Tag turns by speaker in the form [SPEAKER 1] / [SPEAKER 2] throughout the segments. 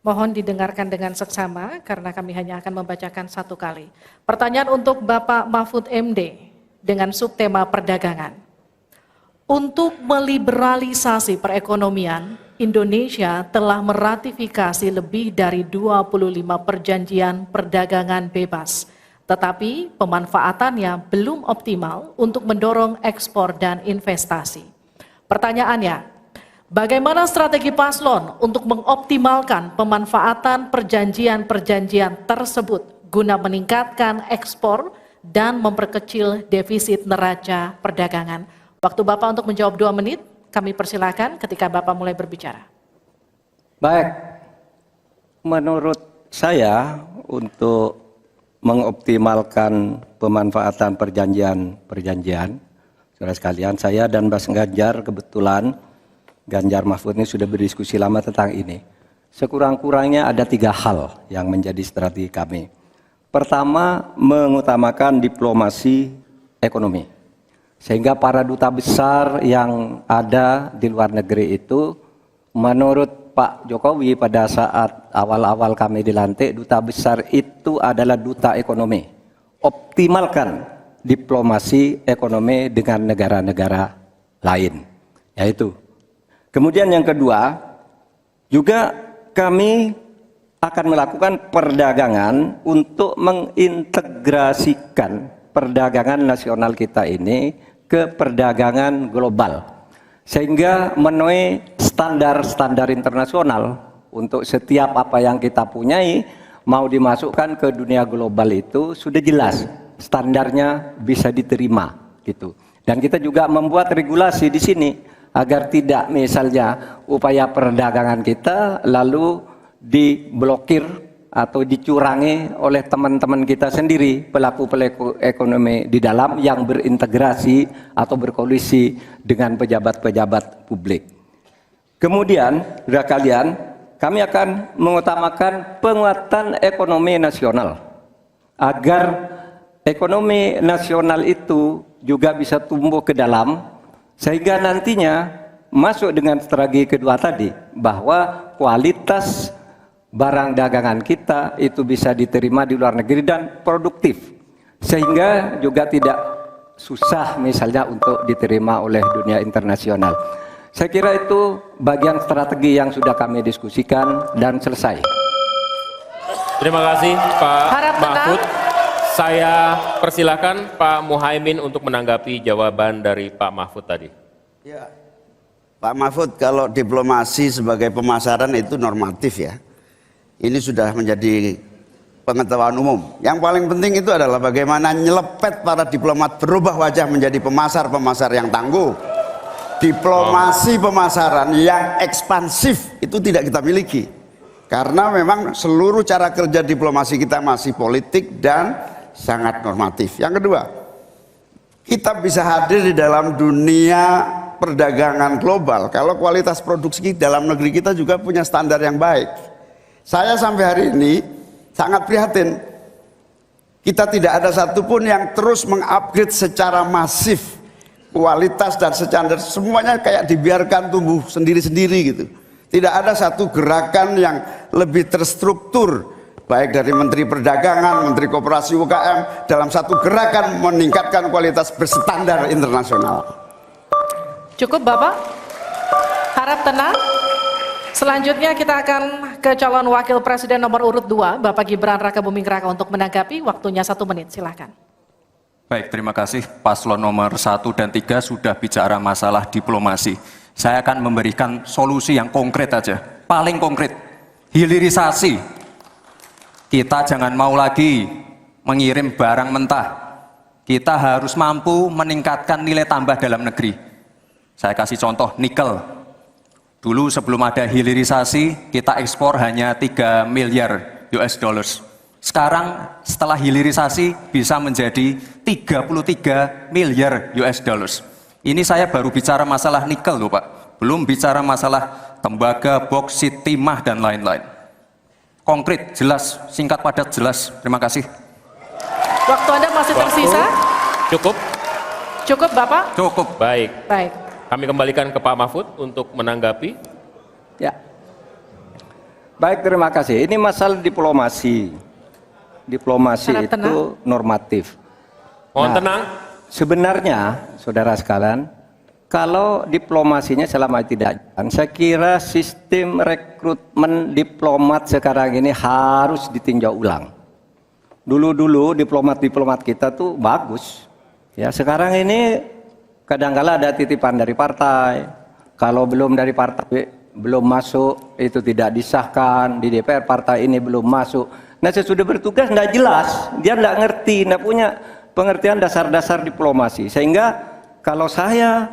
[SPEAKER 1] Mohon didengarkan dengan seksama karena kami hanya akan membacakan satu kali. Pertanyaan untuk Bapak Mahfud MD dengan subtema perdagangan. Untuk meliberalisasi perekonomian, Indonesia telah meratifikasi lebih dari 25 perjanjian perdagangan bebas. Tetapi pemanfaatannya belum optimal untuk mendorong ekspor dan investasi. Pertanyaannya, bagaimana strategi paslon untuk mengoptimalkan pemanfaatan perjanjian-perjanjian tersebut guna meningkatkan ekspor dan memperkecil defisit neraca perdagangan? Waktu Bapak untuk menjawab 2 menit, kami persilakan ketika Bapak mulai berbicara.
[SPEAKER 2] Baik, menurut saya untuk mengoptimalkan pemanfaatan perjanjian-perjanjian, saudara sekalian, saya dan Mas Ganjar kebetulan Ganjar Mahfud ini sudah berdiskusi lama tentang ini. Sekurang-kurangnya ada 3 hal yang menjadi strategi kami. Pertama, mengutamakan diplomasi ekonomi. Sehingga para duta besar yang ada di luar negeri itu, menurut Pak Jokowi pada saat awal-awal kami dilantik, duta besar itu adalah duta ekonomi. Optimalkan diplomasi ekonomi dengan negara-negara lain. Yaitu. Kemudian yang kedua, juga kami akan melakukan perdagangan untuk mengintegrasikan perdagangan nasional kita ini ke perdagangan global. Sehingga memenuhi standar-standar internasional untuk setiap apa yang kita punyai mau dimasukkan ke dunia global itu sudah jelas. Standarnya bisa diterima gitu. Dan kita juga membuat regulasi di sini agar tidak misalnya upaya perdagangan kita lalu diblokir atau dicurangi oleh teman-teman kita sendiri, pelaku-pelaku ekonomi di dalam yang berintegrasi atau berkoalisi dengan pejabat-pejabat publik. Kemudian, saudara kalian, kami akan mengutamakan penguatan ekonomi nasional agar ekonomi nasional itu juga bisa tumbuh ke dalam sehingga nantinya masuk dengan strategi kedua tadi bahwa kualitas barang dagangan kita itu bisa diterima di luar negeri dan produktif sehingga juga tidak susah misalnya untuk diterima oleh dunia internasional. Saya kira itu bagian strategi yang sudah kami diskusikan dan selesai.
[SPEAKER 3] Terima kasih Pak Mahfud. Saya persilakan Pak Muhaimin untuk menanggapi jawaban dari Pak Mahfud tadi.
[SPEAKER 4] Ya, Pak Mahfud, kalau diplomasi sebagai pemasaran itu normatif ya. Ini sudah menjadi pengetahuan umum. Yang paling penting itu adalah bagaimana nyelepet para diplomat berubah wajah menjadi pemasar-pemasar yang tangguh. Diplomasi pemasaran yang ekspansif itu tidak kita miliki. Karena memang seluruh cara kerja diplomasi kita masih politik dan sangat normatif. Yang kedua, kita bisa hadir di dalam dunia perdagangan global kalau kualitas produksi dalam negeri kita juga punya standar yang baik. Saya sampai hari ini sangat prihatin. Kita tidak ada satupun yang terus mengupgrade secara masif kualitas dan standar. Semuanya kayak dibiarkan tumbuh sendiri-sendiri gitu. Tidak ada satu gerakan yang lebih terstruktur baik dari Menteri Perdagangan, Menteri Koperasi UKM dalam satu gerakan meningkatkan kualitas berstandar internasional.
[SPEAKER 1] Cukup Bapak? Harap tenang. Selanjutnya kita akan ke calon wakil presiden nomor urut 2, Bapak Gibran Rakabuming Raka untuk menanggapi, waktunya 1 menit, silakan.
[SPEAKER 5] Baik, terima kasih. Paslon nomor 1 dan 3 sudah bicara masalah diplomasi. Saya akan memberikan solusi yang konkret aja, paling konkret, hilirisasi. Kita jangan mau lagi mengirim barang mentah. Kita harus mampu meningkatkan nilai tambah dalam negeri. Saya kasih contoh nikel. Dulu sebelum ada hilirisasi, kita ekspor hanya 3 miliar US dollars. Sekarang setelah hilirisasi bisa menjadi 33 miliar US dollars. Ini saya baru bicara masalah nikel loh Pak. Belum bicara masalah tembaga, boksit, timah, dan lain-lain. Konkret, jelas, singkat, padat, jelas. Terima kasih.
[SPEAKER 1] Waktu Anda masih tersisa?
[SPEAKER 3] Cukup?
[SPEAKER 1] Cukup Bapak?
[SPEAKER 3] Cukup. Baik.
[SPEAKER 1] Baik.
[SPEAKER 3] Kami kembalikan ke Pak Mahfud untuk menanggapi.
[SPEAKER 2] Ya. Baik, terima kasih. Ini masalah diplomasi. Diplomasi
[SPEAKER 1] Harap
[SPEAKER 2] itu
[SPEAKER 1] tenang.
[SPEAKER 2] normatif.
[SPEAKER 3] Mohon
[SPEAKER 2] Nah,
[SPEAKER 3] tenang.
[SPEAKER 2] Sebenarnya, saudara sekalian, kalau diplomasinya selama tidak jalan, saya kira sistem rekrutmen diplomat sekarang ini harus ditinjau ulang. Dulu-dulu diplomat-diplomat kita tuh bagus. Ya, sekarang ini kadang-kala ada titipan dari partai. Kalau belum dari partai, belum masuk, itu tidak disahkan. Di DPR partai ini belum masuk. Nah, sesudah bertugas tidak jelas. Dia tidak ngerti, tidak punya pengertian dasar-dasar diplomasi. Sehingga kalau saya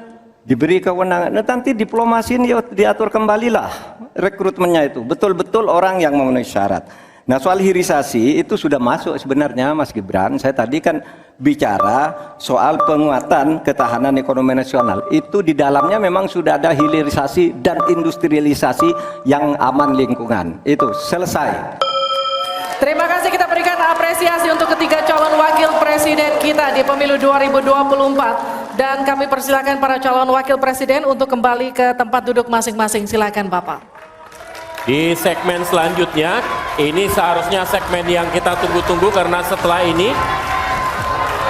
[SPEAKER 2] diberi kewenangan, nanti diplomasi ini diatur kembalilah rekrutmennya itu. Betul-betul orang yang memenuhi syarat. Nah, soal hilirisasi itu sudah masuk sebenarnya Mas Gibran. Saya tadi kan bicara soal penguatan ketahanan ekonomi nasional. Itu di dalamnya memang sudah ada hilirisasi dan industrialisasi yang aman lingkungan. Itu selesai.
[SPEAKER 1] Terima kasih, kita berikan apresiasi untuk ketiga calon wakil presiden kita di pemilu 2024. Dan kami persilakan para calon wakil presiden untuk kembali ke tempat duduk masing-masing. Silakan Bapak.
[SPEAKER 3] Di segmen selanjutnya, ini seharusnya segmen yang kita tunggu-tunggu karena setelah ini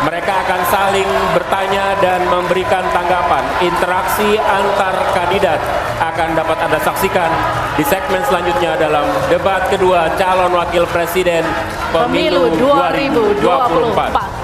[SPEAKER 3] mereka akan saling bertanya dan memberikan tanggapan. Interaksi antar kandidat akan dapat Anda saksikan di segmen selanjutnya dalam debat kedua calon wakil presiden pemilu 2024.